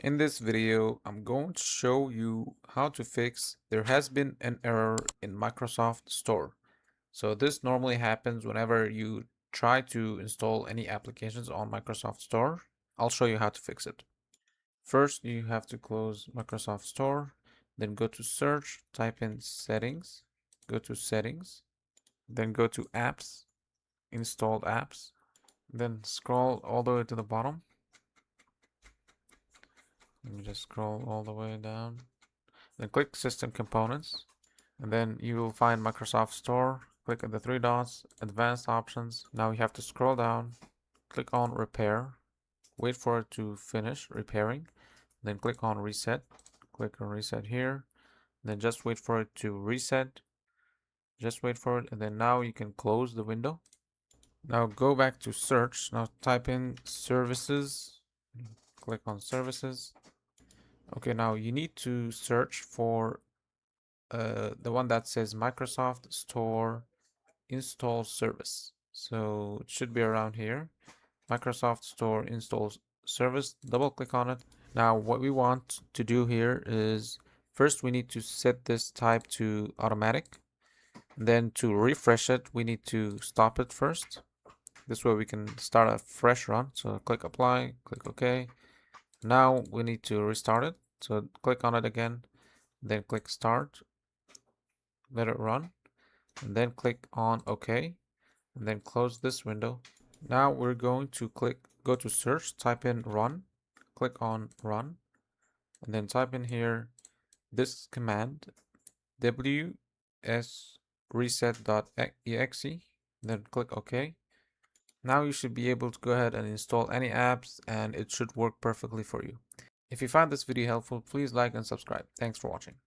In this video, I'm going to show you how to fix there has been an error in Microsoft Store. So this normally happens whenever you try to install any applications on Microsoft Store. I'll show you how to fix it. First, you have to close Microsoft Store, then go to search, type in settings, go to settings, then go to apps, installed apps, then scroll all the way to the bottom. Let me just scroll all the way down. Then click System Components, and then you will find Microsoft Store. Click on the three dots, Advanced Options. Now you have to scroll down, click on Repair, wait for it to finish repairing, then click on Reset. Click on Reset here, then just wait for it to reset. Just wait for it, and then now you can close the window. Now go back to Search. Now type in Services. Click on Services. Okay, now you need to search for the one that says Microsoft Store install service. So it should be around here. Microsoft Store install service. Double click on it. Now what we want to do here is first we need to set this type to automatic. Then to refresh it, we need to stop it first. This way we can start a fresh run. So click apply, click OK. Now we need to restart it. So click on it again, then click start, let it run, and then click on OK, and then close this window. Now we're going to go to search, type in run, click on run, and then type in here this command wsreset.exe, then click OK. Now you should be able to go ahead and install any apps and it should work perfectly for you. If you found this video helpful, please like and subscribe. Thanks for watching.